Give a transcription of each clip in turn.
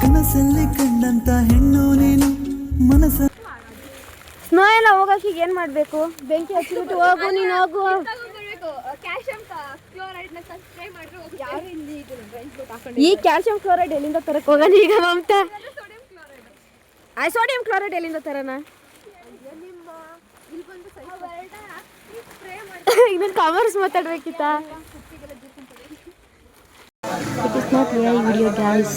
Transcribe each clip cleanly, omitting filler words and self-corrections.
ಕನಸಲ್ಲಿ ಕಂಡಂತ ಹೆಣ್ಣು ನೀನು ಮನಸ್ಸ ಸ್ನೋ ಎಲ್ಲ ಹೋಗಕ್ಕೆ ಏನು ಮಾಡಬೇಕು? ಬೆಂಕಿ ಹಚ್ಚಿಬಿಟ್ಟು ಹೋಗು, ನೀನು ಹೋಗು. ಈ ಕ್ಯಾಲ್ಸಿಯಂ ಕ್ಲೋರೈಡ್ ಎಲ್ಲಿಂದ ತರಕ್ಕೆ ಹೋಗೋಣ ಈಗ ಮಮತಾ? ಸೋಡಿಯಂ ಕ್ಲೋರೈಡ್ ಎಲ್ಲಿಂದ ತರೋಣ? ಇನ್ನೊಂದು ಕಾಮರ್ಸ್ ಮಾತಾಡ್ಬೇಕಿತ್ತ? It is not real video guys.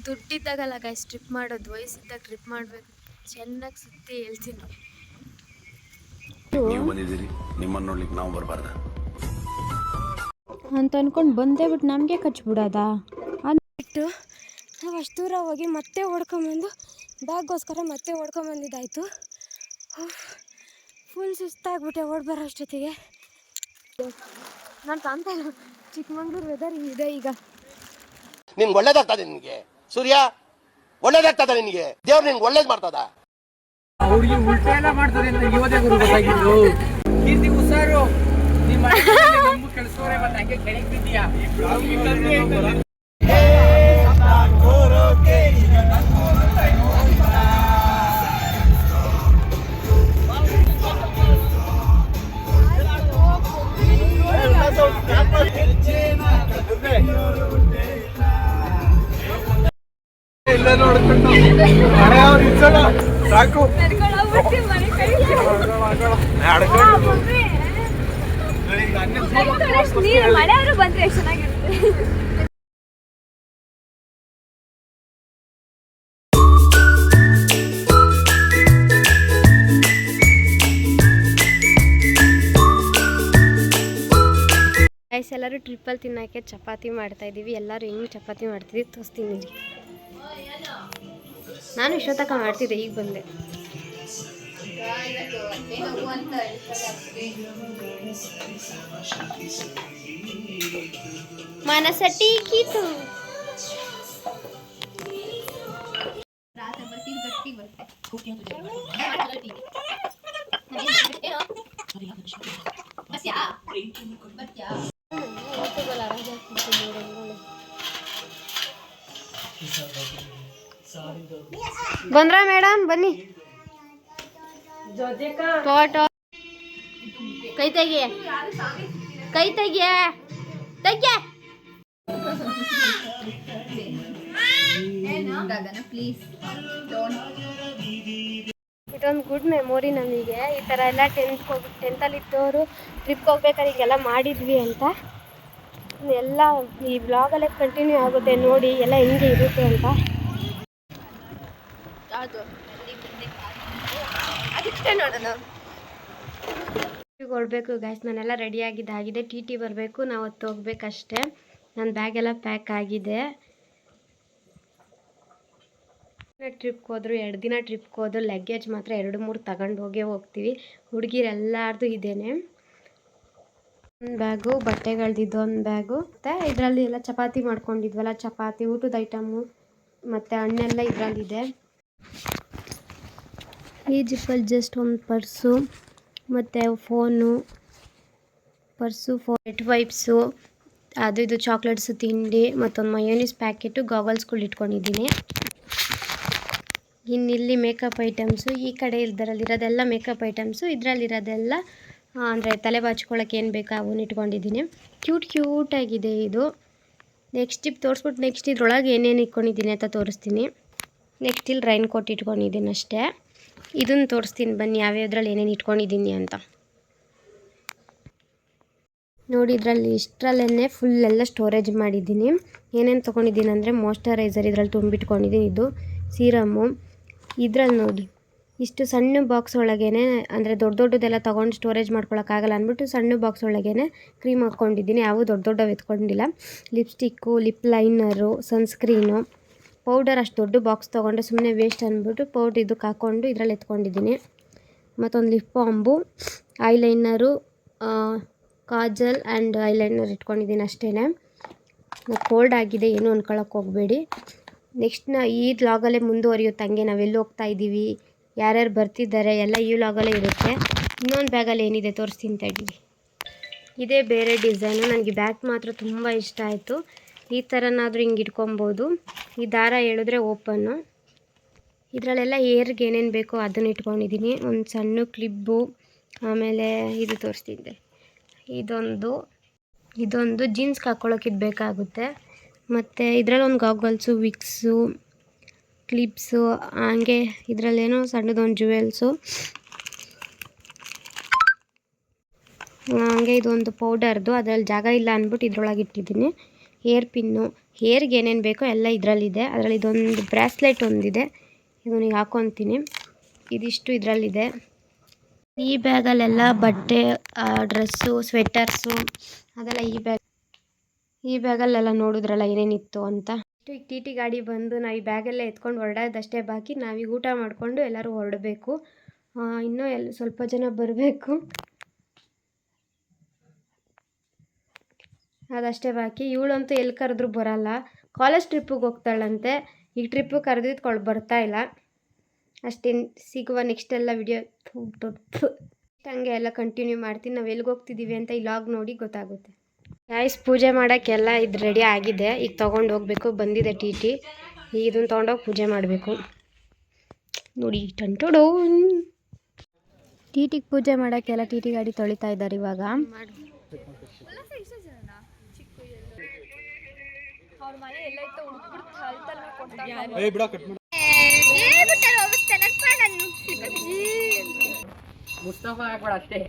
ದುಡ್ಡಿದ್ದಾಗಲ್ಲ ಗೈಸ್ ಟ್ರಿಪ್ ಮಾಡೋದು, ವಯಸ್ಸಿದ್ದಾಗ ಟ್ರಿಪ್ ಮಾಡಬೇಕು. ಚೆನ್ನಾಗಿ ಸುತ್ತಿ ಹೇಳ್ತೀನಿ. ನೀವು ಬಂದಿದ್ದೀರಿ, ನಿಮ್ಮನ್ನು ನೋಡ್ಲಿಕ್ಕೆ ನಾವು ಬರಬಾರ್ದ ಅಂತ ಅನ್ಕೊಂಡು ಬಂದೇ ಬಿಟ್ಟು ನಮಗೆ ಕಚ್ಬಿಡೋದ ಅಂದ್ಬಿಟ್ಟು ನಾವು ಅಷ್ಟು ದೂರ ಹೋಗಿ ಮತ್ತೆ ಓಡ್ಕೊಂಬಂದು ಬ್ಯಾಗ್ಗೋಸ್ಕರ ಮತ್ತೆ ಓಡ್ಕೊಂಬಂದಿದ್ದಾಯಿತು. ಫುಲ್ ಸುಸ್ತಾಗ್ಬಿಟ್ಟೆ ಓಡ್ಬರೋ ಅಷ್ಟೊತ್ತಿಗೆ. ನಾನು ಕಾಣ್ತಾ ಇಲ್ಲ, ಚಿಕ್ಕಮಂಗ್ಳೂರು ವೆದರ್ ಇದೆ ಈಗ. ನಿನ್ಗೆ ಒಳ್ಳೇದಾಗ್ತದೆ, ನಿನಗೆ ಸೂರ್ಯ ಒಳ್ಳೇದಾಗ್ತದ, ನಿನಗೆ ದೇವ್ರು ನಿನ್ಗೆ ಒಳ್ಳೇದು ಮಾಡ್ತದ. ಅವ್ರಿಗೆ ಉಲ್ಟಾ ಎಲ್ಲ ಮಾಡ್ತದೆ ಅಂತ ಇವತ್ತೇ ಗುರು ಗೊತ್ತಾಗಿದ್ದು. ಕೀರ್ತಿ ಉಸಾರು ನಿಮ್ಮ ಕೆಲಸವರೇ ಮತ್ತೆ ಹಂಗೆ ಕೆಳಗೆ ಬಿದ್ದೀಯಾ? ಇಲ್ಲ ನೋಡ್ಕೊಂಡು ಸಾಕು ಮಳೆಯವರು ಬಂದ್ರೆ ಚೆನ್ನಾಗಿರುತ್ತೆ. ಗೈಸ್ ಎಲ್ಲರೂ ಟ್ರಿಪ್ಪಲ್ಲಿ ತಿನ್ನೋಕ್ಕೆ ಚಪಾತಿ ಮಾಡ್ತಾಯಿದ್ದೀವಿ. ಎಲ್ಲರೂ ಹೆಂಗೆ ಚಪಾತಿ ಮಾಡ್ತಿದ್ದೀವಿ ತೋರಿಸ್ತೀನಿ. ನಾನು ಇಷ್ಟೊತ್ತಕ ಮಾಡ್ತಿದ್ದೆ, ಈಗ ಬಂದೆ. ಮನಸಟ್ಟಿ ಕೀತು ಬಂದ್ರ ಮೇಡಮ್ ಬನ್ನಿ. ಫೋಟೋ ಕೈ ತೆಗಿಯ, ಕೈ ತೆಗಿಯ, ತೆಗಿಯ. ಇದೊಂದು ಗುಡ್ ಮೆಮೊರಿ ನಮಗೆ. ಈ ಥರ ಎಲ್ಲ ಟೆಂತಲ್ಲಿ ಇದ್ದವರು ಟ್ರಿಪ್ಗೆ ಹೋಗ್ಬೇಕಾದ್ರೆ ಈಗೆಲ್ಲ ಮಾಡಿದ್ವಿ ಅಂತ ಎಲ್ಲ ಈ ಬ್ಲಾಗಲ್ಲೇ ಕಂಟಿನ್ಯೂ ಆಗುತ್ತೆ ನೋಡಿ ಎಲ್ಲ ಹೆಂಗೆ ಇರುತ್ತೆ ಅಂತ. ಹೊರಡಬೇಕು ಗೈಸ್, ನಾನೆಲ್ಲ ರೆಡಿ ಆಗಿದ್ದಾಗಿದೆ. ಟಿ ಬರಬೇಕು, ನಾವು ಹೊತ್ತು ಹೋಗ್ಬೇಕಷ್ಟೇ. ನನ್ನ ಬ್ಯಾಗ್ ಎಲ್ಲ ಪ್ಯಾಕ್ ಆಗಿದೆ. ಟ್ರಿಪ್ಗೆ ಹೋದ್ರು 2 ದಿನ ಟ್ರಿಪ್ಗೆ ಹೋದ್ರು ಲಗೇಜ್ ಮಾತ್ರ 2-3 ತಗೊಂಡು ಹೋಗ್ತೀವಿ. ಹುಡುಗಿರೆಲ್ಲಾರ್ದು ಇದೇನೆ. ಒಂದು ಬ್ಯಾಗು ಬಟ್ಟೆಗಳ್ದಿದ್ದು, ಒಂದು ಬ್ಯಾಗು ಮತ್ತು ಇದರಲ್ಲಿ ಎಲ್ಲ ಚಪಾತಿ ಮಾಡ್ಕೊಂಡಿದ್ವಲ್ಲ, ಚಪಾತಿ ಊಟದ ಐಟಮು ಮತ್ತು ಹಣ್ಣೆಲ್ಲ ಇದರಲ್ಲಿದೆ. ಈ ಜಿಪ್ಪಲ್ಲಿ ಜಸ್ಟ್ ಒಂದು ಪರ್ಸು ಮತ್ತು ಫೋನು, ವೆಟ್ ವೈಪ್ಸು, ಅದು ಇದು ಚಾಕ್ಲೇಟ್ಸು, ತಿಂಡಿ ಮತ್ತೊಂದು ಮಯೋನೀಸ್ ಪ್ಯಾಕೆಟು, ಗಾಗಲ್ಸ್ಗಳು ಇಟ್ಕೊಂಡಿದ್ದೀನಿ. ಇನ್ನಿಲ್ಲಿ ಮೇಕಪ್ ಐಟಮ್ಸು, ಈ ಕಡೆ ಇದರಲ್ಲಿರೋದೆಲ್ಲ ಮೇಕಪ್ ಐಟಮ್ಸು, ಇದರಲ್ಲಿರೋದೆಲ್ಲ ಅಂದರೆ ತಲೆ ಬಾಚ್ಕೊಳ್ಳೋಕೆ ಏನು ಬೇಕು ಅವನ್ನ ಇಟ್ಕೊಂಡಿದ್ದೀನಿ. ಕ್ಯೂಟಾಗಿದೆ ಇದು. ನೆಕ್ಸ್ಟ್ ಟಿಪ್ ತೋರಿಸ್ಬಿಟ್ಟು ನೆಕ್ಸ್ಟ್ ಇದ್ರೊಳಗೆ ಏನೇನು ಇಟ್ಕೊಂಡಿದ್ದೀನಿ ಅಂತ ತೋರಿಸ್ತೀನಿ. ನೆಕ್ಸ್ಟ್ ಇಲ್ಲಿ ರೈನ್ ಕೋಟ್ ಇಟ್ಕೊಂಡಿದ್ದೀನಿ ಅಷ್ಟೇ. ಇದನ್ನು ತೋರಿಸ್ತೀನಿ ಬನ್ನಿ ಯಾವ್ಯಾವ್ದ್ರಲ್ಲಿ ಏನೇನು ಇಟ್ಕೊಂಡಿದ್ದೀನಿ ಅಂತ ನೋಡಿ. ಇದರಲ್ಲಿ ಇಷ್ಟರಲ್ಲೇ ಫುಲ್ಲೆಲ್ಲ ಸ್ಟೋರೇಜ್ ಮಾಡಿದ್ದೀನಿ. ಏನೇನು ತೊಗೊಂಡಿದ್ದೀನಿ ಅಂದರೆ ಮಾಯ್ಶ್ಚರೈಸರ್ ಇದರಲ್ಲಿ ತುಂಬಿಟ್ಕೊಂಡಿದ್ದೀನಿ, ಇದು ಸೀರಮ್ಮು. ಇದರಲ್ಲಿ ನೋಡಿ ಇಷ್ಟು ಸಣ್ಣ ಬಾಕ್ಸ್ ಒಳಗೇ, ಅಂದರೆ ದೊಡ್ಡದೆಲ್ಲ ತೊಗೊಂಡು ಸ್ಟೋರೇಜ್ ಮಾಡ್ಕೊಳಕ್ಕಾಗಲ್ಲ ಅಂದ್ಬಿಟ್ಟು ಸಣ್ಣ ಬಾಕ್ಸ್ ಒಳಗೇ ಕ್ರೀಮ್ ಹಾಕ್ಕೊಂಡಿದ್ದೀನಿ. ಯಾವು ದೊಡ್ಡವು ಎತ್ಕೊಂಡಿಲ್ಲ. Lipstick, lip liner, sunscreen, powder ಅಷ್ಟು ದೊಡ್ಡ ಬಾಕ್ಸ್ ತೊಗೊಂಡ್ರೆ ಸುಮ್ಮನೆ ವೇಸ್ಟ್ ಅಂದ್ಬಿಟ್ಟು ಪೌಡ್ರ್ ಇದಕ್ಕೆ ಹಾಕ್ಕೊಂಡು ಇದರಲ್ಲಿ ಎತ್ಕೊಂಡಿದ್ದೀನಿ. ಮತ್ತೊಂದು ಲಿಪ್ ಬಾಂಬು, ಐಲೈನರು, ಕಾಜಲ್ ಆ್ಯಂಡ್ ಐಲೈನರ್ ಇಟ್ಕೊಂಡಿದ್ದೀನಿ ಅಷ್ಟೇ. ಕೋಲ್ಡ್ ಆಗಿದೆ, ಏನು ಅಂದ್ಕೊಳಕ್ಕೆ ಹೋಗಬೇಡಿ. ನೆಕ್ಸ್ಟ್ ಈ ವ್ಲಾಗಲ್ಲೇ ಮುಂದುವರಿಯುತ್ತೆ. ಹಂಗೆ ನಾವೆಲ್ಲಿ ಹೋಗ್ತಾ ಇದ್ದೀವಿ, ಯಾರ್ಯಾರು ಬರ್ತಿದ್ದಾರೆ ಎಲ್ಲ ಈ ವ್ಲಾಗಲ್ಲೇ ಇರುತ್ತೆ. ಇನ್ನೊಂದು ಬ್ಯಾಗಲ್ಲಿ ಏನಿದೆ ತೋರಿಸ್ತೀನಿ ತಡೀರಿ. ಇದೇ ಬೇರೆ ಡಿಸೈನು. ನನಗೆ ಬ್ಯಾಕ್ ಮಾತ್ರ ತುಂಬ ಇಷ್ಟ ಆಯಿತು. ಈ ಥರನಾದರೂ ಹಿಂಗೆ ಇಟ್ಕೊಬೋದು. ಈ ದಾರ ಹೇಳಿದ್ರೆ ಓಪನ್ನು. ಇದರಲ್ಲೆಲ್ಲ ಏರ್ಗೆ ಏನೇನು ಬೇಕೋ ಅದನ್ನು ಇಟ್ಕೊಂಡಿದ್ದೀನಿ. ಒಂದು ಸಣ್ಣ ಕ್ಲಿಬ್ಬು, ಆಮೇಲೆ ಇದು ತೋರಿಸ್ತಿದ್ದೆ, ಇದೊಂದು ಜೀನ್ಸ್ಗೆ ಹಾಕ್ಕೊಳ್ಳೋಕೆ ಇದು ಬೇಕಾಗುತ್ತೆ. ಮತ್ತು ಇದರಲ್ಲೊಂದು ಗಾಗಲ್ಸು, ವಿಕ್ಸು, ಕ್ಲಿಪ್ಸು, ಹಾಗೆ ಇದರಲ್ಲೇನೋ ಸಣ್ಣದೊಂದು ಜುವೆಲ್ಸು, ಹಾಗೆ ಇದೊಂದು ಪೌಡರ್ದು. ಅದರಲ್ಲಿ ಜಾಗ ಇಲ್ಲ ಅಂದ್ಬಿಟ್ಟು ಇದ್ರೊಳಗೆ ಇಟ್ಟಿದ್ದೀನಿ. ಹೇರ್ ಪಿನ್ನು, ಹೇರ್ಗೆ ಏನೇನು ಬೇಕೋ ಎಲ್ಲ ಇದರಲ್ಲಿದೆ. ಅದರಲ್ಲಿ ಇದೊಂದು ಬ್ರಾಸ್ಲೆಟ್ ಒಂದಿದೆ, ಇದನ್ನ ಹಾಕ್ಕೊತೀನಿ. ಇದಿಷ್ಟು ಇದರಲ್ಲಿದೆ. ಈ ಬ್ಯಾಗಲ್ಲೆಲ್ಲ ಬಟ್ಟೆ, ಡ್ರೆಸ್ಸು, ಸ್ವೆಟರ್ಸು ಅದೆಲ್ಲ ಈ ಬ್ಯಾಗಲ್ಲೆಲ್ಲ ನೋಡಿದ್ರಲ್ಲ ಏನೇನಿತ್ತು ಅಂತ. ಈಗ ಟಿ ಟಿ ಗಾಡಿ ಬಂದು ನಾವು ಈ ಬ್ಯಾಗೆಲ್ಲ ಎತ್ಕೊಂಡು ಹೊರಡೋದಷ್ಟೇ ಬಾಕಿ. ನಾವೀಗ ಊಟ ಮಾಡಿಕೊಂಡು ಎಲ್ಲರೂ ಹೊರಡಬೇಕು. ಇನ್ನೂ ಸ್ವಲ್ಪ ಜನ ಬರಬೇಕು, ಅದಷ್ಟೇ ಬಾಕಿ. ಇವಳಂತೂ ಎಲ್ಲಿ ಕರೆದ್ರೂ ಬರೋಲ್ಲ. ಕಾಲೇಜ್ ಟ್ರಿಪ್ಪಿಗೆ ಹೋಗ್ತಾಳಂತೆ. ಈಗ ಟ್ರಿಪ್ಪಿಗೆ ಕರೆದಿದ್ಕೊಂಡು ಬರ್ತಾ ಇಲ್ಲ ಅಷ್ಟೇ. ಸಿಗುವ ನೆಕ್ಸ್ಟ್ ಎಲ್ಲ ವಿಡಿಯೋ ಹಂಗೆ ಎಲ್ಲ ಕಂಟಿನ್ಯೂ ಮಾಡ್ತೀನಿ. ನಾವು ಎಲ್ಲಿಗೆ ಹೋಗ್ತಿದ್ದೀವಿ ಅಂತ ಈ ಲಾಗ್ ನೋಡಿ ಗೊತ್ತಾಗುತ್ತೆ. ಗೈಸ್, ಪೂಜೆ ಮಾಡೋಕ್ಕೆಲ್ಲ ಇದು ರೆಡಿ ಆಗಿದೆ. ಈಗ ತೊಗೊಂಡು ಹೋಗಬೇಕು. ಬಂದಿದೆ ಟಿ ಟಿ. ಈಗ ಇದನ್ನು ತೊಗೊಂಡೋಗಿ ಪೂಜೆ ಮಾಡಬೇಕು ನೋಡಿ. ಟಂಟೋಡು ಟಿ ಟಿಗೆ ಪೂಜೆ ಮಾಡೋಕ್ಕೆಲ್ಲ ಟಿ ಟಿ ಗಾಡಿ ತೊಳಿತಾ ಇದ್ದಾರೆ ಇವಾಗ. ಮುಸ್ತಫಾ ಹಾಕ್ಬೇಡ ಅಷ್ಟೇ.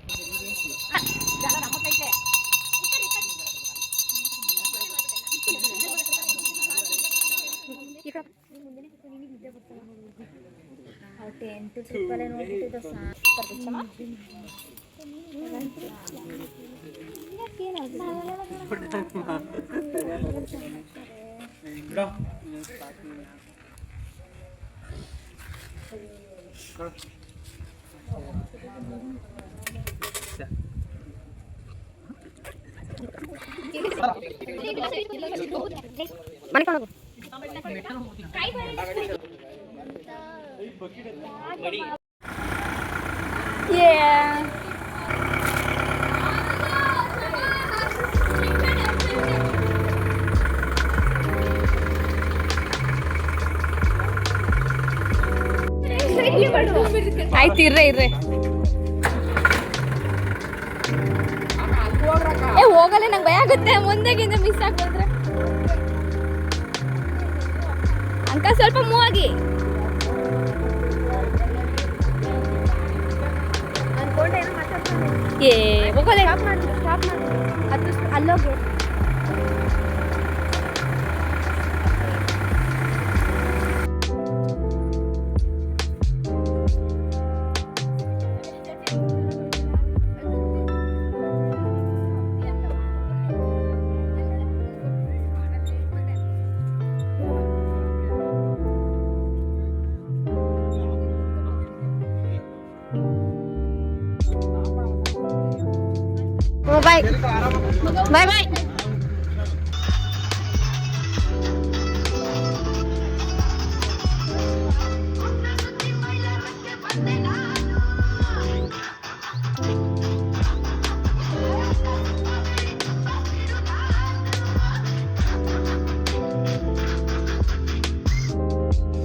ಆಯ್ತು, ಇರ್ರೆ ಹೋಗಲ್ಲ. ನಂಗೆ ಭಯ ಆಗುತ್ತೆ ಮುಂದೆಗಿಂದ ಮಿಸ್ ಆಗೋದ್ರೆ. ಅಂಕ ಸ್ವಲ್ಪ ಮೂವ್ ಆಗಿ. ಹೋಗಲ್ಲ, ಅಲ್ಲೋಗಿ. ಬಾಯ್ ಬಾಯ್ ಬಾಯ್.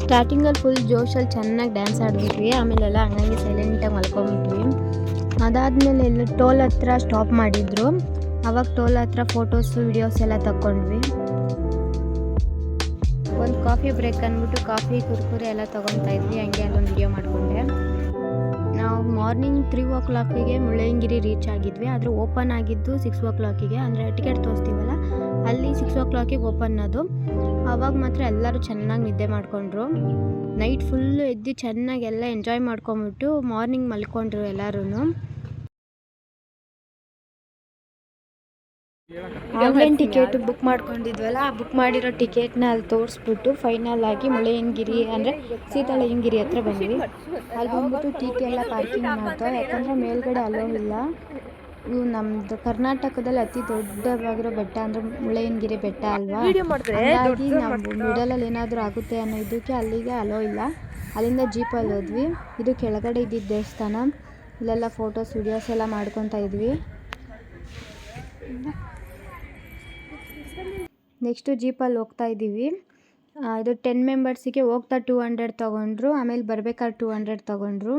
ಸ್ಟಾರ್ಟಿಂಗಲ್ಲಿ ಫುಲ್ ಜೋಶಲ್ಲಿ ಚೆನ್ನಾಗಿ ಡ್ಯಾನ್ಸ್ ಆಡ್ಬಿಟ್ವಿ. ಆಮೇಲೆಲ್ಲ ಹಂಗಾಗಿ ಸೈಲೆಂಟಾಗಿ ಮಲ್ಕೊಂಬಿಟ್ವಿ. ಅದಾದಮೇಲೆ ಎಲ್ಲ ಟೋಲ್ ಹತ್ರ ಸ್ಟಾಪ್ ಮಾಡಿದ್ರು. ಆವಾಗ ಟೋಲ್ ಹತ್ರ ಫೋಟೋಸು ವಿಡಿಯೋಸ್ ಎಲ್ಲ ತಗೊಂಡ್ವಿ. ಒಂದು ಕಾಫಿ ಬ್ರೇಕ್ ಅಂದ್ಬಿಟ್ಟು ಕಾಫಿ ಕುರ್ಕುರೆ ಎಲ್ಲ ತೊಗೊತಾ ಇದ್ವಿ. ಹಂಗೆ ಅಲ್ಲೊಂದು ವಿಡಿಯೋ ಮಾಡಿಕೊಂಡೆ. ನಾವು ಮಾರ್ನಿಂಗ್ 3 o'clock ಮುಳ್ಳಯ್ಯನಗಿರಿ ರೀಚ್ ಆಗಿದ್ವಿ. ಆದರೆ ಓಪನ್ ಆಗಿದ್ದು 6 o'clock. ಅಂದರೆ ಟಿಕೆಟ್ ತೋರಿಸ್ತೀವಲ್ಲ ಅಲ್ಲಿ 6 o'clock ಓಪನ್ ಅದು. ಆವಾಗ ಮಾತ್ರ ಎಲ್ಲರೂ ಚೆನ್ನಾಗಿ ನಿದ್ದೆ ಮಾಡಿಕೊಂಡ್ರು. ನೈಟ್ ಫುಲ್ಲು ಎದ್ದು ಚೆನ್ನಾಗಿ ಎಲ್ಲ ಎಂಜಾಯ್ ಮಾಡ್ಕೊಂಬಿಟ್ಟು ಮಾರ್ನಿಂಗ್ ಮಲ್ಕೊಂಡ್ರು ಎಲ್ಲರೂ. ಆನ್ಲೈನ್ ಟಿಕೆಟ್ ಬುಕ್ ಮಾಡ್ಕೊಂಡಿದ್ವಲ್ಲ, ಆ ಬುಕ್ ಮಾಡಿರೋ ಟಿಕೆಟ್ನ ಅಲ್ಲಿ ತೋರಿಸ್ಬಿಟ್ಟು ಫೈನಲ್ ಆಗಿ ಮುಳ್ಳಯ್ಯನಗಿರಿ ಅಂದರೆ ಸೀತಾಳಯ್ಯನಗಿರಿ ಹತ್ರ ಬಂದ್ವಿ. ಅಲ್ಲಿ ಬಂದ್ಬಿಟ್ಟು ಟಿ ಟಿ ಎಲ್ಲ ಪಾರ್ಕಿಂಗ್ ಮಾಡ್ತೋ, ಯಾಕಂದರೆ ಮೇಲ್ಗಡೆ ಅಲೋ ಇಲ್ಲ. ಇವು ನಮ್ಮದು ಕರ್ನಾಟಕದಲ್ಲಿ ಅತಿ ದೊಡ್ಡವಾಗಿರೋ ಬೆಟ್ಟ ಅಂದರೆ ಮುಳ್ಳಯ್ಯನಗಿರಿ ಬೆಟ್ಟ ಅಲ್ವಾ. ಹಾಗಾಗಿ ನಾವು ಮಿಡಲಲ್ಲಿ ಏನಾದರೂ ಆಗುತ್ತೆ ಅನ್ನೋ ಇದಕ್ಕೆ ಅಲ್ಲಿಗೆ ಅಲೋ ಇಲ್ಲ. ಅಲ್ಲಿಂದ ಜೀಪಲ್ಲಿ ಹೋದ್ವಿ. ಇದು ಕೆಳಗಡೆ ಇದ್ದಿದ್ದ ದೇವಸ್ಥಾನ. ಇಲ್ಲೆಲ್ಲ ಫೋಟೋಸ್ ವಿಡಿಯೋಸ್ ಎಲ್ಲ ಮಾಡ್ಕೊತಾ ಇದ್ವಿ. ನೆಕ್ಸ್ಟು ಜೀಪಲ್ಲಿ ಹೋಗ್ತಾ ಇದ್ದೀವಿ. ಇದು 10 ಮೆಂಬರ್ಸಿಗೆ ಹೋಗ್ತಾ 200 ತೊಗೊಂಡ್ರು, ಆಮೇಲೆ ಬರ್ಬೇಕಾದ್ರೆ 200 ತೊಗೊಂಡ್ರು.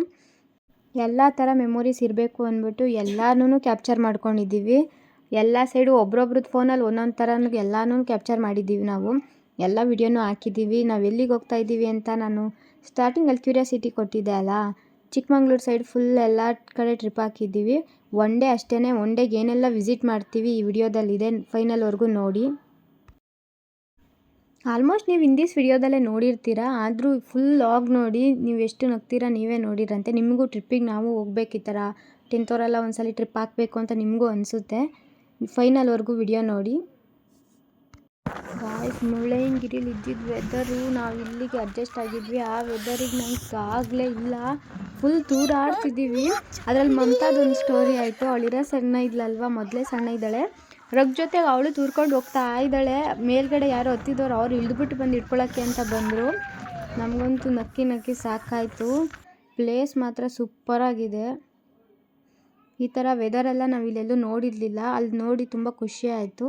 ಎಲ್ಲ ಥರ ಮೆಮೊರೀಸ್ ಇರಬೇಕು ಅಂದ್ಬಿಟ್ಟು ಎಲ್ಲನೂ ಕ್ಯಾಪ್ಚರ್ ಮಾಡ್ಕೊಂಡಿದ್ದೀವಿ. ಎಲ್ಲ ಸೈಡು ಒಬ್ರೊಬ್ರದ್ದು ಫೋನಲ್ಲಿ ಒಂದೊಂದು ಥರ ಎಲ್ಲನೂ ಕ್ಯಾಪ್ಚರ್ ಮಾಡಿದ್ದೀವಿ. ನಾವು ಎಲ್ಲ ವಿಡಿಯೋನೂ ಹಾಕಿದ್ದೀವಿ. ನಾವು ಎಲ್ಲಿಗೆ ಹೋಗ್ತಾ ಇದ್ದೀವಿ ಅಂತ ನಾನು ಸ್ಟಾರ್ಟಿಂಗಲ್ಲಿ ಕ್ಯೂರಿಯಾಸಿಟಿ ಕೊಟ್ಟಿದ್ದೆ ಅಲ್ಲ, ಚಿಕ್ಕಮಂಗ್ಳೂರು ಸೈಡ್ ಫುಲ್ ಎಲ್ಲ ಕಡೆ ಟ್ರಿಪ್ ಹಾಕಿದ್ದೀವಿ. ಒನ್ ಡೇ ಅಷ್ಟೇ. ಒನ್ ಡೇಗೆ ಏನೆಲ್ಲ ವಿಸಿಟ್ ಮಾಡ್ತೀವಿ ಈ ವಿಡಿಯೋದಲ್ಲಿದೆ, ಫೈನಲ್ವರೆಗೂ ನೋಡಿ. ಆಲ್ಮೋಸ್ಟ್ ನೀವು ಹಿಂದಿಸ್ ವಿಡಿಯೋದಲ್ಲೇ ನೋಡಿರ್ತೀರ, ಆದರೂ ಫುಲ್ ಲಾಗ್ ನೋಡಿ ನೀವು ಎಷ್ಟು ನಗ್ತೀರಾ ನೀವೇ ನೋಡಿರಂತೆ. ನಿಮಗೂ ಟ್ರಿಪ್ಪಿಗೆ ನಾವು ಹೋಗ್ಬೇಕು, ಈ ಥರ 10th ಅವರೆಲ್ಲ ಒಂದ್ಸಲ ಟ್ರಿಪ್ ಹಾಕಬೇಕು ಅಂತ ನಿಮಗೂ ಅನಿಸುತ್ತೆ. ಫೈನಲ್ವರೆಗೂ ವಿಡಿಯೋ ನೋಡಿ. ಗಾಯ್ಸ್, ಮುಳ್ಳಯ್ಯನಗಿರಿಲಿ ಇದ್ದಿದ್ದು ವೆದರು ನಾವು ಇಲ್ಲಿಗೆ ಅಡ್ಜಸ್ಟ್ ಆಗಿದ್ವಿ. ಆ ವೆದರಿಗೆ ನಮ್ಗೆ ಆಗಲೇ ಇಲ್ಲ, ಫುಲ್ ತೂರಾಡ್ತಿದ್ದೀವಿ. ಅದರಲ್ಲಿ ಮಮತಾದೊಂದು ಸ್ಟೋರಿ ಆಯಿತು. ಅವಳಿರೋ ಸಣ್ಣ ಇದ್ಲಲ್ವ, ಮೊದಲೇ ಸಣ್ಣ ಇದ್ದಾಳೆ. ರಗ್ ಜೊತೆಗೆ ಅವಳು ತೂರ್ಕೊಂಡು ಹೋಗ್ತಾ ಇದ್ದಾಳೆ. ಮೇಲ್ಗಡೆ ಯಾರೋ ಹತ್ತಿದವ್ರು, ಅವ್ರು ಇಳಿದ್ಬಿಟ್ಟು ಬಂದು ಇಟ್ಕೊಳ್ಳೋಕ್ಕೆ ಅಂತ ಬಂದರು. ನಮಗಂತೂ ನಕ್ಕಿ ನಕ್ಕಿ ಸಾಕಾಯಿತು. ಪ್ಲೇಸ್ ಮಾತ್ರ ಸೂಪರಾಗಿದೆ. ಈ ಥರ ವೆದರೆಲ್ಲ ನಾವು ಇಲ್ಲೆಲ್ಲೂ ನೋಡಿರಲಿಲ್ಲ, ಅಲ್ಲಿ ನೋಡಿ ತುಂಬ ಖುಷಿ ಆಯಿತು.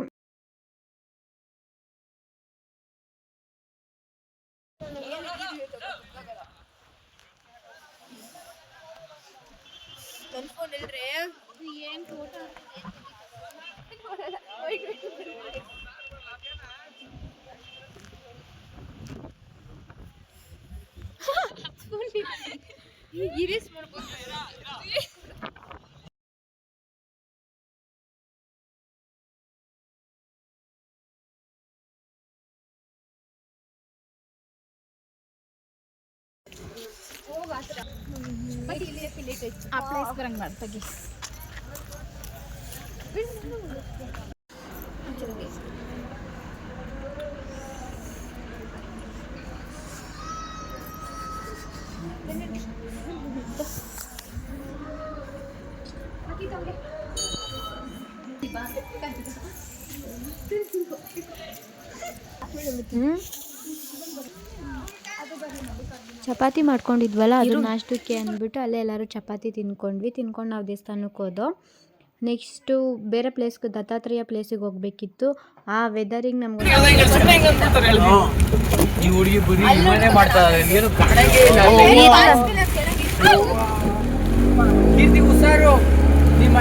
ಆ ಪ್ಲೇಸ್ ಬರಂಗ್ ಮಾಡ್ತಾಗಿ ಚಪಾತಿ ಮಾಡ್ಕೊಂಡಿದ್ವಲ್ಲ, ಅದು ನಾಷ್ಟಕ್ಕೆ ಅಂದ್ಬಿಟ್ಟು ಅಲ್ಲೇ ಎಲ್ಲರೂ ಚಪಾತಿ ತಿನ್ಕೊಂಡು ನಾವು ದೇವಸ್ಥಾನಕ್ಕೆ ಹೋದೋ. ನೆಕ್ಸ್ಟು ಬೇರೆ ಪ್ಲೇಸ್ಗೆ, ದತ್ತಾತ್ರೇಯ ಪ್ಲೇಸಿಗೆ ಹೋಗ್ಬೇಕಿತ್ತು. ಆ ವೆದರಿಗೆ ನಮ್ಗೆ ಈ ಹುಡುಗಿ ಬರೀ ಮನೆ ಮಾಡ್ತಾರೆ, ಏನು ಕಾಣಂಗೇ ಇಲ್ಲ. ಕೀರ್ತಿ ಹುಷಾರು, ನಿಮ್ಮ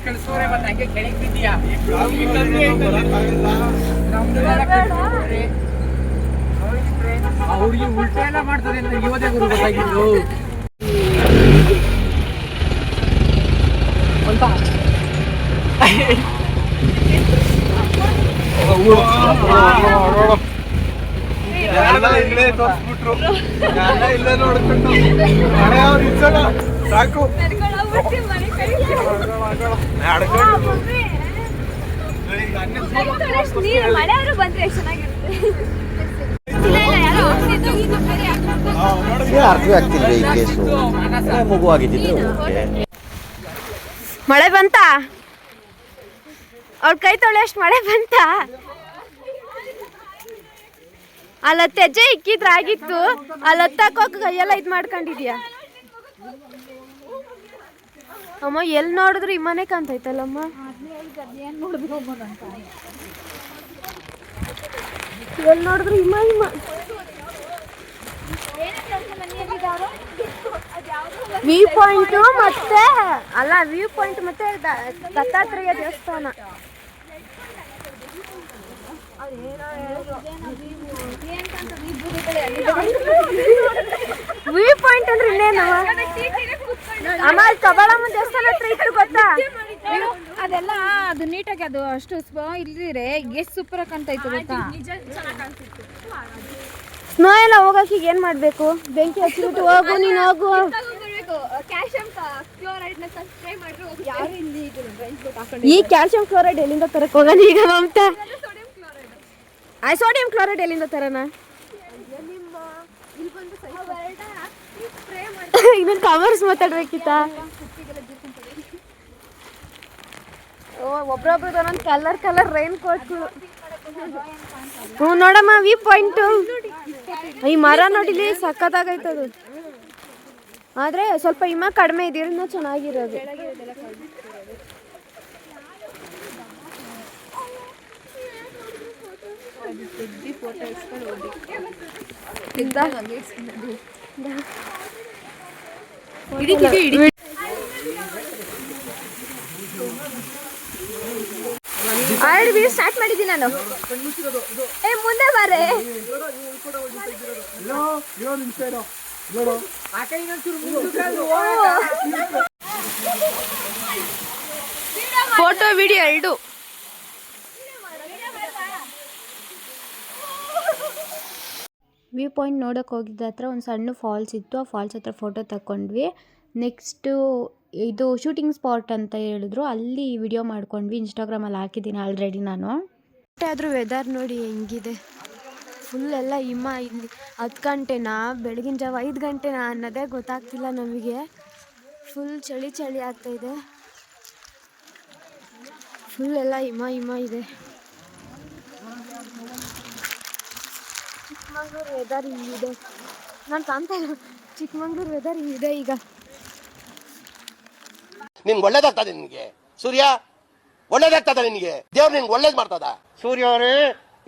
ಕೆಲಸವರೇ ಮತ್ತೆ ಹಂಗೆ ಕೆಳಗೆ ಬಿದ್ದೀಯಾ? ಆ ಹುಡುಗಿ ಉಲ್ಟಾ ಎಲ್ಲ ಮಾಡ್ತದೆ ಅಂತ ಇವತ್ತೇ ಗುರು ಗೊತ್ತಾಗಿದ್ದು. ಇಲ್ಲೇ ನೋಡ್ಕೊಂಡು ಸಾಕು. ಮನೆಯವರು ಬಂದ್ರೆ ಚೆನ್ನಾಗಿರುತ್ತೆ. ಅರ್ಥವೇ ಆಗ್ತಿಲ್ಲ ಈ ಕೇಸು. ಮಗು ಆಗಿದ್ದಿದ್ರೆ ಮಳೆ ಬಂತ, ಅವ್ಳ ಕೈ ತೊಳೆಯಷ್ಟು ಮಳೆ ಬಂತ. ಅಲ್ಲಿ ಹೆಜ್ಜೆ ಇಕ್ಕಿದ್ರೆ ಆಗಿತ್ತು, ಅಲ್ಲಿ ಹತ್ತಾಕೋಕೆ ಕೈಯೆಲ್ಲ ಇದು ಮಾಡ್ಕೊಂಡಿದ್ಯಾ ಅಮ್ಮ? ಎಲ್ಲಿ ನೋಡಿದ್ರು ಈ ಮನೆ ಕಾಣ್ತೈತಲ್ಲಮ್ಮ. ಎಲ್ಲಿ ನೋಡಿದ್ರು ಇಮ್ಮ ವ್ಯೂ ಪಾಯಿಂಟ್ ಮತ್ತೆ ಅಲ್ಲ, ವ್ಯೂ ಪಾಯಿಂಟ್ ಮತ್ತೆ ದತ್ತಾತ್ರೇಯ ದೇವಸ್ಥಾನ. ವ್ಯೂ ಪಾಯಿಂಟ್ ಅಂದ್ರೆ ಇನ್ನೇನವ ಅಮ್ಮ? ಕಬಾಳಮ್ಮ ದೇವಸ್ಥಾನ ಹತ್ರ ಇತ್ತು ಗೊತ್ತಾ? ಅದೆಲ್ಲ ಅದು ನೀಟಾಗಿ ಅದು ಅಷ್ಟು ಇಲ್ದಿರೆ ಎಷ್ಟು ಸೂಪರ್ ಕಾಣ್ತಾ ಇತ್ತು ಗೊತ್ತಾ? ಸ್ನೋ ಎಲ್ಲ ಹೋಗಕ್ಕೆ ಏನ್ ಮಾಡ್ಬೇಕು? ಬೆಂಕಿ ಹಚ್ಚಿಬಿಟ್ಟು ಹೋಗು, ನೀನು ಹೋಗು. ಈ ಕ್ಯಾಲ್ಸಿಯಂ ಕ್ಲೋರೈಡ್ ಎಲ್ಲಿಂದ ತರಕ್ ಹೋಗೋಣ ಈಗ ಮಮತಾ? ಸೋಡಿಯಂ ಕ್ಲೋರೈಡ್ ಎಲ್ಲಿಂದ ತರೋಣ? ಇನ್ನೊಂದು ಕಾಮರ್ಸ್ ಮಾತಾಡ್ಬೇಕಿತ್ತ? ಒಬ್ರೊಬ್ರದ್ದು ಒಂದೊಂದು ಕಲರ್ ರೈನ್ ಕೋಟ್ಗಳು. ಹ್ಞೂ ನೋಡಮ್ಮ, ವ್ಯೂ ಪಾಯಿಂಟು. ಈ ಮರ ನೋಡಿಲಿ ಸಖತ್ತಾಗೈತದು. ಆದರೆ ಸ್ವಲ್ಪ ಹಿಮ ಕಡಿಮೆ ಇದೀರಿಂದ ಚೆನ್ನಾಗಿರೋದು. ಅದು ತೆಗ್ದು ಫೋಟೋ ಇಸ್ಕೊಂಡು ಹೋಗಿ ಆಲ್ರೆಡಿ ಸ್ಟಾರ್ಟ್ ಮಾಡಿದ್ದೀನಿ ನಾನು. ಮುಂದೆ ಬಾರೆ. ಫೋಟೋ ವಿಡಿಯೋ ಎರಡು. ವ್ಯೂ ಪಾಯಿಂಟ್ ನೋಡೋಕೆ ಹೋಗಿದ್ದ ಹತ್ರ ಒಂದು ಸಣ್ಣ ಫಾಲ್ಸ್ ಇತ್ತು. ಆ ಫಾಲ್ಸ್ ಹತ್ರ ಫೋಟೋ ತಗೊಂಡ್ವಿ. ನೆಕ್ಸ್ಟು ಇದು ಶೂಟಿಂಗ್ ಸ್ಪಾಟ್ ಅಂತ ಹೇಳಿದ್ರು, ಅಲ್ಲಿ ವಿಡಿಯೋ ಮಾಡ್ಕೊಂಡ್ವಿ. ಇನ್ಸ್ಟಾಗ್ರಾಮಲ್ಲಿ ಹಾಕಿದ್ದೀನಿ ಆಲ್ರೆಡಿ ನಾನು. ಆದರೂ ವೆದರ್ ನೋಡಿ ಹೆಂಗಿದೆ, ಫುಲ್ಲೆಲ್ಲ ಹಿಮ. ಇಲ್ಲಿ 10 ಗಂಟೆನಾ ಬೆಳಗಿನ ಜಾವ 5 ಗಂಟೆನಾ ಅನ್ನೋದೇ ಗೊತ್ತಾಗ್ತಿಲ್ಲ ನಮಗೆ. ಫುಲ್ ಚಳಿ ಚಳಿ ಆಗ್ತಾಯಿದೆ, ಫುಲ್ಲೆಲ್ಲ ಹಿಮ ಹಿಮ ಇದೆ. ಚಿಕ್ಕಮಂಗ್ಳೂರು ವೆದರ್ ಹಿಂಗಿದೆ, ನಾನು ಕಾಣ್ತಾ ಇಲ್ಲ. ಚಿಕ್ಕಮಂಗ್ಳೂರು ವೆದರ್ ಹಿಂಗಿದೆ ಈಗ. ನಿನ್ಗೆ ಒಳ್ಳೇದಾಗ್ತದೆ ನಿನ್ಗೆ ಸೂರ್ಯ, ಒಳ್ಳೇದಾಗ್ತದ ನಿನ್ಗೆ, ದೇವ್ರು ನಿನ್ಗೆ ಒಳ್ಳೇದ್ ಮಾಡ್ತದ. ಸೂರ್ಯ ಅವರೇ,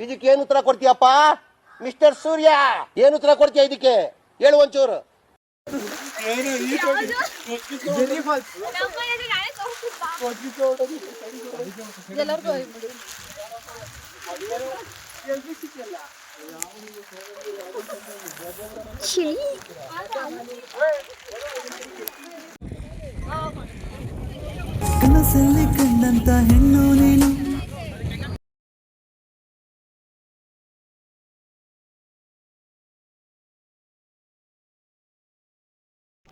ಇದಕ್ಕೆ ಏನು ಉತ್ತರ ಕೊಡ್ತೀಯಪ್ಪ ಮಿಸ್ಟರ್ ಸೂರ್ಯ? ಏನು ಉತ್ತರ ಕೊಡ್ತೀಯ ಇದಕ್ಕೆ, ಹೇಳು ಒಂಚೂರು. ಕನಸಲ್ಲಿ ಕಂಡಂತ ಹೆಣ್ಣು ನೀನು.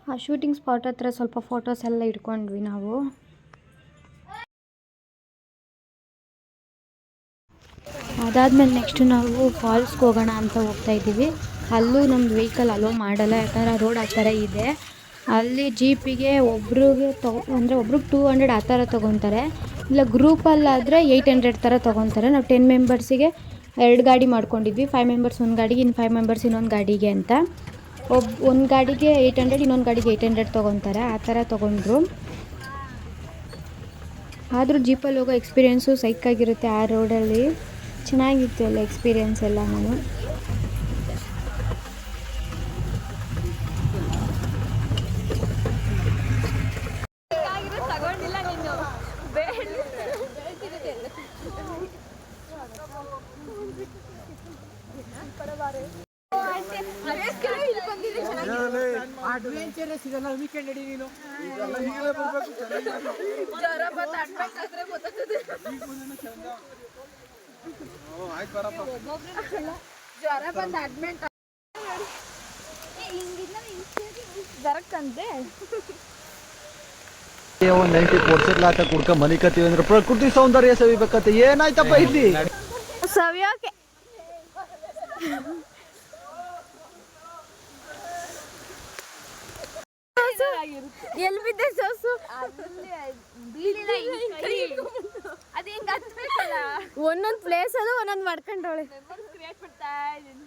ಆ ಶೂಟಿಂಗ್ ಸ್ಪಾಟ್ ಹತ್ರ ಸ್ವಲ್ಪ ಫೋಟೋಸ್ ಎಲ್ಲ ಇಟ್ಕೊಂಡ್ವಿ ನಾವು. ಅದಾದಮೇಲೆ ನೆಕ್ಸ್ಟು ನಾವು ಫಾಲ್ಸ್ಗೆ ಹೋಗೋಣ ಅಂತ ಹೋಗ್ತಾ ಇದ್ದೀವಿ. ಅಲ್ಲೂ ನಮ್ಮದು ವೆಹಿಕಲ್ ಅಲೋ ಮಾಡಲ್ಲ, ಯಾಕಂದರೆ ರೋಡ್ ಆ ಥರ ಇದೆ. ಅಲ್ಲಿ ಜೀಪಿಗೆ ಒಬ್ರಿಗೆ ಅಂದರೆ ಒಬ್ರಿಗೆ 200 ಆ ಥರ ತೊಗೊತಾರೆ. ಇಲ್ಲ ಗ್ರೂಪಲ್ಲಾದರೆ 800 ಥರ ತೊಗೊತಾರೆ. ನಾವು 10 ಮೆಂಬರ್ಸಿಗೆ 2 ಗಾಡಿ ಮಾಡ್ಕೊಂಡಿದ್ವಿ. 5 ಮೆಂಬರ್ಸ್ ಒಂದು ಗಾಡಿಗೆ, ಇನ್ನು 5 ಮೆಂಬರ್ಸ್ ಇನ್ನೊಂದು ಗಾಡಿಗೆ ಅಂತ. ಒಂದು ಗಾಡಿಗೆ 800, ಇನ್ನೊಂದು ಗಾಡಿಗೆ 800 ತೊಗೊತಾರೆ. ಆ ಥರ ತೊಗೊಂಡ್ರು. ಆದರೂ ಜೀಪಲ್ಲಿ ಹೋಗೋ ಎಕ್ಸ್ಪೀರಿಯೆನ್ಸು ಸೈಕಾಗಿರುತ್ತೆ. ಆ ರೋಡಲ್ಲಿ ಚೆನ್ನಾಗಿತ್ತು ಎಲ್ಲ ಎಕ್ಸ್ಪೀರಿಯೆನ್ಸ್ ಎಲ್ಲ. ನಾನು ಅಡ್ವೆಂಚರೇ ಸಿಗಲ್ಲ, ವೀಕೆಂಡ್ ನಡಿ ನೀನು. ಜ್ವರ ಬಂದು ಅಡ್ಮಿಟ್ ಜರಕ್ಕಂತೆ 90% ಲಾಟ ಕುಡ್ಕ ಮನಿಕತ್ತೀವಿ ಅಂದ್ರೆ ಪ್ರಕೃತಿ ಸೌಂದರ್ಯ ಸವಿಬೇಕಂತ ಏನಾಯ್ತಪ್ಪ ಇಲ್ಲಿ ಸವಿಯೋಕೆ. ಎಲ್ಲಿ ಬಿದ್ದೆ ಸೋಸು? ಅದು ಹಿಂಗೆ ಹತ್ಬೇಕಲ್ಲ, ಒಂದೊಂದು ಪ್ಲೇಸಲ್ಲೂ ಒಂದೊಂದು ಮಾಡ್ಕೊಂಡವಳೆ. ಕ್ರಿಯೇಟ್ ಮಾಡ್ತಾ ಇದ್ದೀನಿ.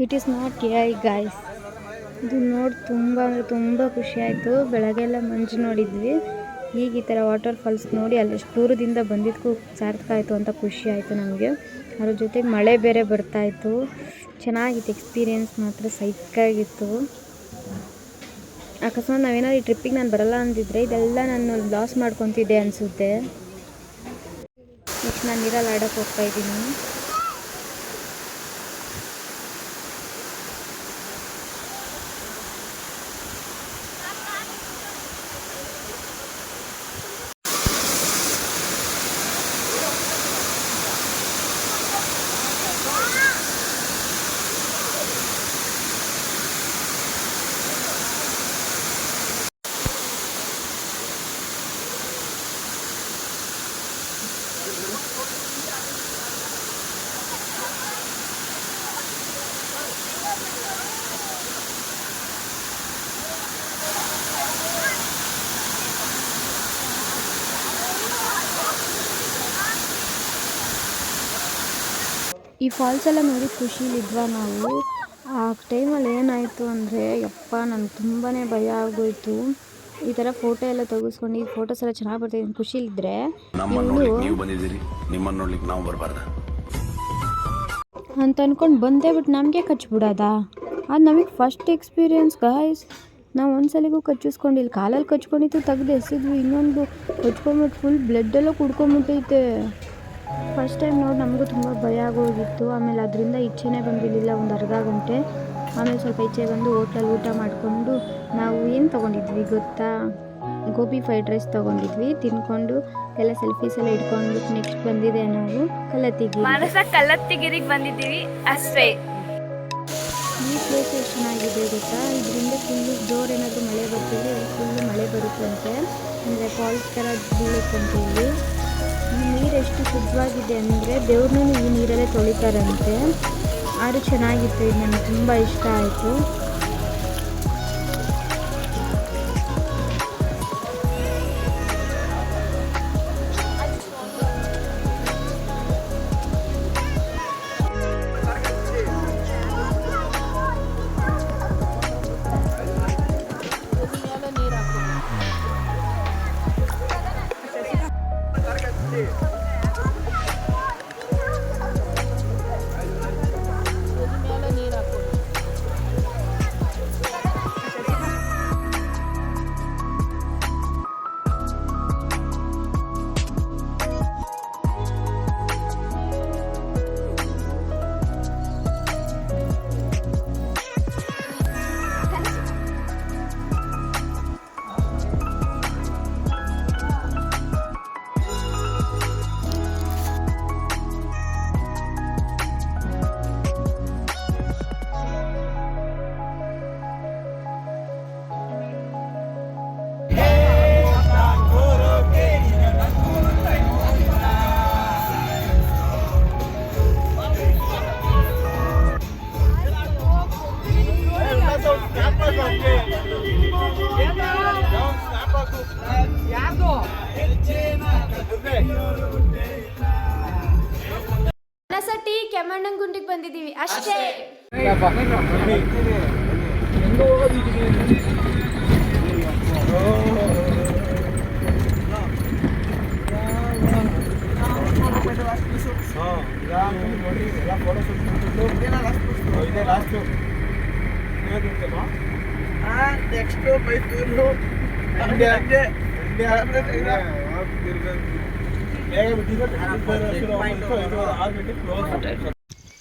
It is not A guys. ಇದು ನೋಡಿ ತುಂಬ ಅಂದರೆ ತುಂಬ ಖುಷಿ ಆಯಿತು. ಬೆಳಗ್ಗೆಲ್ಲ ಮಂಜು ನೋಡಿದ್ವಿ, ಈಗ ಈ ಥರ ವಾಟರ್ ಫಾಲ್ಸ್ ನೋಡಿ ಅಲ್ಲಿಷ್ಟು ದೂರದಿಂದ ಬಂದಿದ್ದಕ್ಕೂ ಸಾರ್ಥಕ ಆಯಿತು ಅಂತ ಖುಷಿ ಆಯಿತು ನಮಗೆ. ಅದ್ರ ಜೊತೆಗೆ ಮಳೆ ಬೇರೆ ಬರ್ತಾಯಿತ್ತು. ಚೆನ್ನಾಗಿತ್ತು ಎಕ್ಸ್ಪೀರಿಯೆನ್ಸ್, ಮಾತ್ರ ಸೈಕಾಗಿತ್ತು. ಅಕಸ್ಮಾತ್ ನಾವೇನಾದ್ರು ಈ ಟ್ರಿಪ್ಪಿಗೆ ನಾನು ಬರಲ್ಲ ಅಂದಿದ್ರೆ ಇದೆಲ್ಲ ನಾನು ಲಾಸ್ ಮಾಡ್ಕೊತಿದ್ದೆ ಅನಿಸುತ್ತೆ. ನೆಕ್ಸ್ಟ್ ನಾನು ನೀರಲ್ಲಿ ಆಡೋಕ್ಕೆ ಹೋಗ್ತಾಯಿದ್ದೀನಿ. ಈ ಫಾಲ್ಸ್ ಎಲ್ಲ ನೋಡಿ ಖುಷಿಲಿದ್ವಾ ನಾವು. ಆ ಟೈಮಲ್ಲಿ ಏನಾಯಿತು ಅಂದರೆ ಯಪ್ಪ ನನಗೆ ತುಂಬಾ ಭಯ ಆಗೋಯಿತು. ಈ ಥರ ಫೋಟೋ ಎಲ್ಲ ತೆಗೆಸ್ಕೊಂಡು ಈ ಫೋಟೋಸ್ ಎಲ್ಲ ಚೆನ್ನಾಗಿ ಬರ್ತಿದೆ ಖುಷಿಲಿದ್ದರೆ ನಮ್ಮನ್ನ ನೋಡ್ಲಿಕ್ಕೆ ನೀವು ಬಂದಿದ್ದೀರಿ, ನಿಮ್ಮನ್ನ ನೋಡ್ಲಿಕ್ಕೆ ನಾವು ಬರಬಾರ್ದ ಅಂತ ಅಂದ್ಕೊಂಡು ಬಂದೇ ಬಿಟ್ಟು ನಮಗೆ ಕಚ್ಬಿಡೋದಾ? ಅದು ನಮಗೆ ಫಸ್ಟ್ ಎಕ್ಸ್ಪೀರಿಯನ್ಸ್ ಗಾಯ್ಸ್. ನಾವು ಒಂದ್ಸಲಿಗೂ ಕಚ್ಚಿಸ್ಕೊಂಡಿಲ್ಲ, ಕಾಲಲ್ಲಿ ಕಚ್ಕೊಂಡಿತ್ತು ತೆಗ್ದು ಎಸಿದ್ವಿ, ಇನ್ನೊಂದು ಕಚ್ಕೊಂಬಿಟ್ಟು ಫುಲ್ ಬ್ಲಡ್ಡೆಲ್ಲ ಕುಡ್ಕೊಂಬಿಟ್ಟೈತೆ. ಫಸ್ಟ್ ಟೈಮ್ ನೋಡಿ ನಮಗೂ ತುಂಬ ಭಯ ಆಗೋಗಿತ್ತು. ಆಮೇಲೆ ಅದರಿಂದ ಈಚೆನೇ ಬಂದಿರಲಿಲ್ಲ ಒಂದು ಅರ್ಧ ಗಂಟೆ. ಆಮೇಲೆ ಸ್ವಲ್ಪ ಈಚೆ ಬಂದು ಹೋಟ್ಲಲ್ಲಿ ಊಟ ಮಾಡಿಕೊಂಡು ನಾವು ಏನು ತೊಗೊಂಡಿದ್ವಿ ಗೊತ್ತಾ, ಗೋಬಿ ಫ್ರೈಡ್ ರೈಸ್ ತೊಗೊಂಡಿದ್ವಿ. ತಿನ್ಕೊಂಡು ಎಲ್ಲ ಸೆಲ್ಫೀಸ್ ಎಲ್ಲ ಇಟ್ಕೊಂಡ್ಬಿಟ್ಟು ನೆಕ್ಸ್ಟ್ ಬಂದಿದೆ ನಾವು ಕಲ್ಲತ್ತಿಗಿರಿಗೆ ಬಂದಿದ್ದೀವಿ ಅಷ್ಟೇ. ಈ ಪ್ಲೇಸ್ ಎಷ್ಟು ಚೆನ್ನಾಗಿದೆ ಗೊತ್ತಾ. ಇದರಿಂದ ಫುಲ್ಲು ಜೋರು ಏನಾದರೂ ಮಳೆ ಬರ್ತಿದ್ರೆ ಫುಲ್ಲು ಮಳೆ ಬರುತ್ತಂತೆ, ಅಂದರೆ ಫಾಲ್ಸ್ ಥರ ಬೀಳುತ್ತಂತೆ. ಇಲ್ಲಿ ಈ ನೀರು ಎಷ್ಟು ಶುದ್ಧವಾಗಿದೆ ಅಂದರೆ ದೇವ್ರನ್ನೂ ಈ ನೀರಲ್ಲೇ ತೊಳಿತಾರಂತೆ. ಆದರೂ ಚೆನ್ನಾಗಿತ್ತು, ಇದು ನನಗೆ ತುಂಬ ಇಷ್ಟ ಆಯಿತು. ನಸಟಿ ಕೆಮ್ಮಣ್ಣಂಗುಂಡಿಗೆ ಬಂದಿದ್ದೀವಿ ಅಷ್ಟೇ.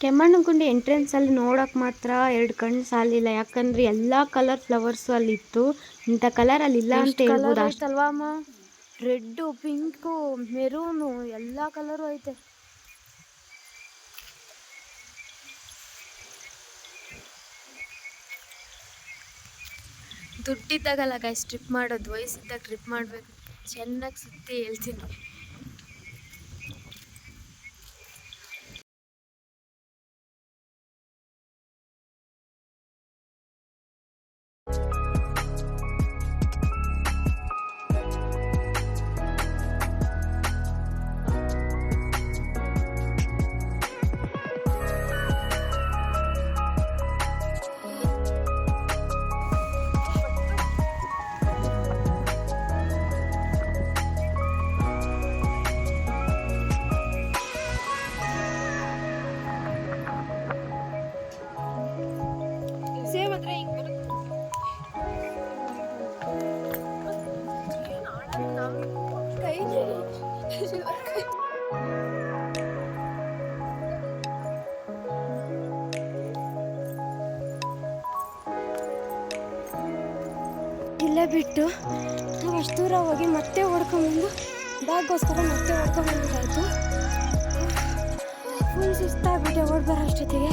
ಕೆಮ್ಮಣ್ಣಗುಂಡಿ ಎಂಟ್ರೆನ್ಸಲ್ಲಿ ನೋಡೋಕೆ ಮಾತ್ರ 2 ಕಣ್ಣು ಸಾಲಿಲ್ಲ, ಯಾಕಂದರೆ ಎಲ್ಲ ಕಲರ್ ಫ್ಲವರ್ಸು ಅಲ್ಲಿತ್ತು. ಇಂಥ ಕಲರ್ ಅಲ್ಲಿ ಇಲ್ಲ ಅಂತ ಹೇಳ್ಬೋದು ಅಷ್ಟಲ್ವಾ ಅಮ್ಮ. ರೆಡ್ಡು, ಪಿಂಕು, ಮೆರೂನು ಎಲ್ಲ ಕಲರು ಐತೆ. ದುಡ್ಡಿದ್ದಾಗಲ್ಲ ಗೈಸ್ ಟ್ರಿಪ್ ಮಾಡೋದು, ವಯಸ್ಸಿದ್ದಾಗ ಟ್ರಿಪ್ ಮಾಡಬೇಕು. ಚೆನ್ನಾಗಿ ಸುತ್ತಿ ಹೇಳ್ತೀನಿ. ಇಲ್ಲೇ ಬಿಟ್ಟು ನಾವು ಅಷ್ಟು ದೂರ ಹೋಗಿ ಮತ್ತೆ ಓಡ್ಕೊಂಡ್ಬಂದು ಬ್ಯಾಗ್ಗೋಸ್ಕರ ಮತ್ತೆ ಓಡ್ಕೊಂಡ್ಬಂದಿದ್ದಾಯಿತು. ಫುಲ್ ಸುಸ್ತಾಗ್ಬಿಟ್ಟೆ ಓಡ್ ಬರೋ ಅಷ್ಟೊತ್ತಿಗೆ.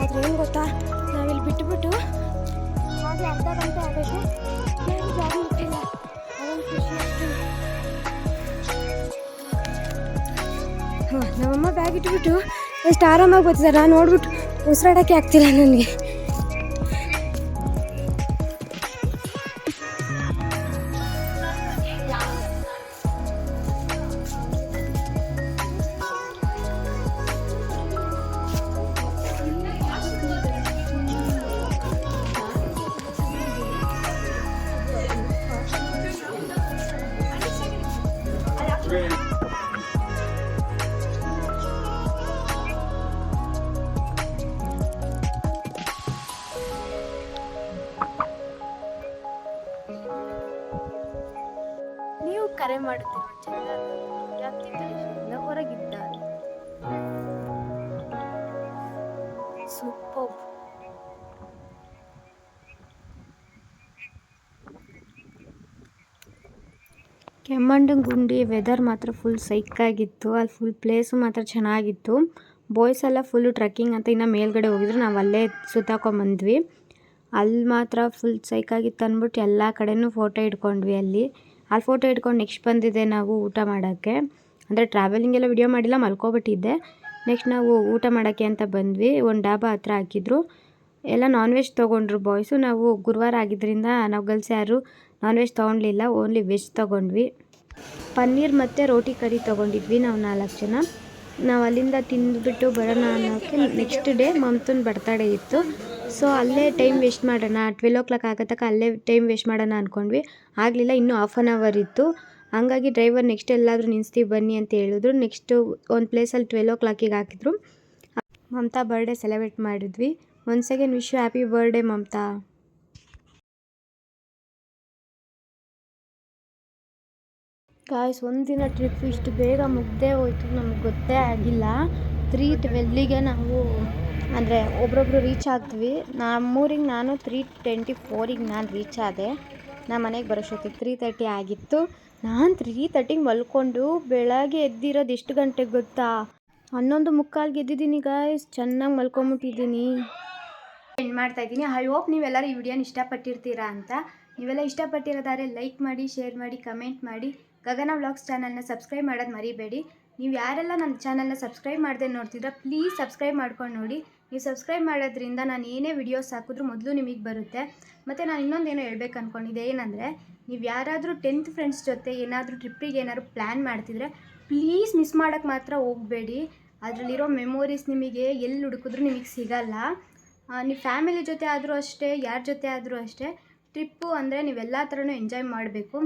ಆದರೆ ಏನು ಗೊತ್ತಾ, ನಾವಿಲ್ಲಿ ಬಿಟ್ಟುಬಿಟ್ಟು ಹಾಗೆ ಅರ್ಧ ಗಂಟೆ ಆಗೈತೆ, ಯಾರು ಬ್ಯಾಗ್ ಮುಟ್ಟಿಲ್ಲ. ಅದೊಂದು ಖುಷಿ ಅಷ್ಟೇ. ನಮ್ಮಮ್ಮ ಬ್ಯಾಗ್ ಇಟ್ಬಿಟ್ಟು ಎಷ್ಟು ಆರಾಮಾಗಿ ಬರ್ತಿದ್ದಾರೆ. ನಾನು ನೋಡ್ಬಿಟ್ಟು ಉಸಿರಾಡೋಕ್ಕೆ ಆಗ್ತಿಲ್ಲ ನನಗೆ. ಮಾಡುತ್ತೆ ಚೆಂದ ಎಲ್ಲ ಹೊರಗಿದ್ದಾರೆ. ಸೂಪರ್. ಕೆಮ್ಮಣ್ಣಗುಂಡಿ ವೆದರ್ ಮಾತ್ರ ಫುಲ್ ಸೈಕಾಗಿತ್ತು. ಅಲ್ಲಿ ಫುಲ್ ಪ್ಲೇಸು ಮಾತ್ರ ಚೆನ್ನಾಗಿತ್ತು. ಬಾಯ್ಸ್ ಎಲ್ಲ ಫುಲ್ಲು ಟ್ರೆಕ್ಕಿಂಗ್ ಅಂತ ಇನ್ನು ಮೇಲ್ಗಡೆ ಹೋಗಿದ್ರು, ನಾವು ಅಲ್ಲೇ ಸುತ್ತಾಕೊಂಬಂದ್ವಿ. ಅಲ್ಲಿ ಮಾತ್ರ ಫುಲ್ ಸೈಕಾಗಿತ್ತು ಅಂದ್ಬಿಟ್ಟು ಎಲ್ಲ ಕಡೆನೂ ಫೋಟೋ ಇಟ್ಕೊಂಡ್ವಿ. ಅಲ್ಲಿ ಫೋಟೋ ಇಟ್ಕೊಂಡು ನೆಕ್ಸ್ಟ್ ಬಂದಿದ್ದೆ ನಾವು ಊಟ ಮಾಡೋಕ್ಕೆ. ಅಂದರೆ ಟ್ರಾವೆಲಿಂಗ್ ಎಲ್ಲ ವಿಡಿಯೋ ಮಾಡಿಲ್ಲ, ಮಲ್ಕೊಬಿಟ್ಟಿದ್ದೆ. ನೆಕ್ಸ್ಟ್ ನಾವು ಊಟ ಮಾಡೋಕ್ಕೆ ಅಂತ ಬಂದ್ವಿ. ಒಂದು ಡಾಬಾ ಹತ್ರ ಹಾಕಿದ್ರು, ಎಲ್ಲ ನಾನ್ ವೆಜ್ ತೊಗೊಂಡ್ರು ಬಾಯ್ಸು. ನಾವು ಗುರುವಾರ ಆಗಿದ್ದರಿಂದ ನಾವು ಗರ್ಲ್ಸ್ ಯಾರು ನಾನ್ ವೆಜ್ ತೊಗೊಳ್ಲಿಲ್ಲ, ಓನ್ಲಿ ವೆಜ್ ತೊಗೊಂಡ್ವಿ. ಪನ್ನೀರ್ ಮತ್ತು ರೋಟಿ ಕರಿ ತೊಗೊಂಡಿದ್ವಿ ನಾವು 4 ಜನ. ನಾವು ಅಲ್ಲಿಂದ ತಿಂದುಬಿಟ್ಟು ಬರೋಣ ಅನ್ನೋಕ್ಕೆ ನೆಕ್ಸ್ಟ್ ಡೇ ಮಮ್ತನ ಬರ್ತಡೇ ಇತ್ತು. ಸೊ ಅಲ್ಲೇ ಟೈಮ್ ವೇಸ್ಟ್ ಮಾಡೋಣ, 12 o'clock ಆಗತ್ತಕ್ಕೆ ಅಲ್ಲೇ ಟೈಮ್ ವೇಸ್ಟ್ ಮಾಡೋಣ ಅಂದ್ಕೊಂಡ್ವಿ. ಆಗಲಿಲ್ಲ, ಇನ್ನೂ ½ an hour ಇತ್ತು. ಹಂಗಾಗಿ ಡ್ರೈವರ್ ನೆಕ್ಸ್ಟ್ ಎಲ್ಲಾದರೂ ನಿಲ್ಲಿಸ್ತೀವಿ ಬನ್ನಿ ಅಂತ ಹೇಳಿದ್ರು. ನೆಕ್ಸ್ಟು ಒಂದು ಪ್ಲೇಸಲ್ಲಿ 12 o'clock ಹಾಕಿದ್ರು. ಮಮತಾ ಬರ್ಡೇ ಸೆಲೆಬ್ರೇಟ್ ಮಾಡಿದ್ವಿ. Once again wish you happy birthday Mamata. Guys, ಒಂದಿನ ಟ್ರಿಪ್ ಇಷ್ಟು ಬೇಗ ಮುಗ್ದೇ ಹೋಯ್ತು, ನಮಗೆ ಗೊತ್ತೇ ಆಗಿಲ್ಲ. 3:12ಗೆ ನಾವು ಅಂದರೆ ಒಬ್ರೊಬ್ರು ರೀಚ್ ಆಗ್ತೀವಿ. ನಮ್ಮೂರಿಗೆ ನಾನು 3:24ಗೆ ನಾನು ರೀಚ್ ಆದೆ. ನಮ್ಮ ಮನೆಗೆ ಬರೋಷ್ಟೊತ್ತಿಗೆ 3:30 ಆಗಿತ್ತು. ನಾನು 3:30ಗೆ ಮಲ್ಕೊಂಡು ಬೆಳಗ್ಗೆ ಎದ್ದಿರೋದು ಎಷ್ಟು ಗಂಟೆಗೆ ಗೊತ್ತಾ? 11:45ಗೆ ಎದ್ದಿದ್ದೀನಿ ಗಾಯ್ಸ್. ಚೆನ್ನಾಗಿ ಮಲ್ಕೊಂಬಿಟ್ಟಿದ್ದೀನಿ. ಎಂಡ್ ಮಾಡ್ತಾಯಿದ್ದೀನಿ. ಐ ಹೋಪ್ ನೀವೆಲ್ಲರೂ ಈ ವಿಡಿಯೋನ ಇಷ್ಟಪಟ್ಟಿರ್ತೀರಾ ಅಂತ. ನೀವೆಲ್ಲ ಇಷ್ಟಪಟ್ಟಿರೋದಾದ್ರೆ ಲೈಕ್ ಮಾಡಿ, ಶೇರ್ ಮಾಡಿ, ಕಮೆಂಟ್ ಮಾಡಿ. ಗಗನ ವ್ಲಾಗ್ಸ್ ಚಾನಲ್ನ ಸಬ್ಸ್ಕ್ರೈಬ್ ಮಾಡೋದು ಮರಿಬೇಡಿ. ನೀವು ಯಾರೆಲ್ಲ ನನ್ನ ಚಾನಲ್ನ ಸಬ್ಸ್ಕ್ರೈಬ್ ಮಾಡದೆ ನೋಡ್ತಿದ್ರೆ ಪ್ಲೀಸ್ ಸಬ್ಸ್ಕ್ರೈಬ್ ಮಾಡ್ಕೊಂಡು ನೋಡಿ. ನೀವು ಸಬ್ಸ್ಕ್ರೈಬ್ ಮಾಡೋದ್ರಿಂದ ನಾನು ಏನೇ ವಿಡಿಯೋಸ್ ಹಾಕಿದ್ರೂ ಮೊದಲು ನಿಮಗೆ ಬರುತ್ತೆ. ಮತ್ತು ನಾನು ಇನ್ನೊಂದೇನೋ ಹೇಳ್ಬೇಕು ಅಂದ್ಕೊಂಡಿದ್ದೆ, ಏನಂದರೆ ನೀವು ಯಾರಾದರೂ 10th ಫ್ರೆಂಡ್ಸ್ ಜೊತೆ ಏನಾದರೂ ಟ್ರಿಪ್ಪಿಗೆ ಏನಾದರೂ ಪ್ಲ್ಯಾನ್ ಮಾಡ್ತಿದ್ರೆ ಪ್ಲೀಸ್ ಮಿಸ್ ಮಾಡೋಕ್ಕೆ ಮಾತ್ರ ಹೋಗಬೇಡಿ. ಅದರಲ್ಲಿರೋ ಮೆಮೊರೀಸ್ ನಿಮಗೆ ಎಲ್ಲಿ ಹುಡುಕಿದ್ರೂ ನಿಮಗೆ ಸಿಗಲ್ಲ. ನೀವು ಫ್ಯಾಮಿಲಿ ಜೊತೆ ಆದರೂ ಅಷ್ಟೇ, ಯಾರ ಜೊತೆ ಆದರೂ ಅಷ್ಟೇ, ಟ್ರಿಪ್ಪು ಅಂದರೆ ನೀವೆಲ್ಲ ಥರನೂ ಎಂಜಾಯ್ ಮಾಡಬೇಕು.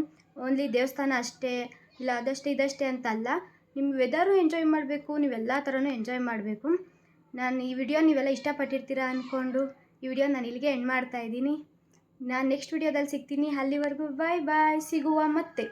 ಓನ್ಲಿ ದೇವಸ್ಥಾನ ಅಷ್ಟೇ ಇಲ್ಲ ಅದಷ್ಟೇ ಇದಷ್ಟೇ ಅಂತಲ್ಲ, ನಿಮ್ಮ ವೆದರು ಎಂಜಾಯ್ ಮಾಡಬೇಕು, ನೀವೆಲ್ಲ ಥರನೂ ಎಂಜಾಯ್ ಮಾಡಬೇಕು. ನಾನು ಈ ವಿಡಿಯೋ ನೀವೆಲ್ಲ ಇಷ್ಟಪಟ್ಟಿರ್ತೀರಾ ಅಂದ್ಕೊಂಡು ಈ ವಿಡಿಯೋ ನಾನು ಇಲ್ಲಿಗೆ ಎಂಡ್ ಮಾಡ್ತಾಯಿದ್ದೀನಿ. ನಾನು ನೆಕ್ಸ್ಟ್ ವಿಡಿಯೋದಲ್ಲಿ ಸಿಗ್ತೀನಿ. ಅಲ್ಲಿವರೆಗೂ ಬಾಯ್ ಬಾಯ್, ಸಿಗುವ ಮತ್ತೆ.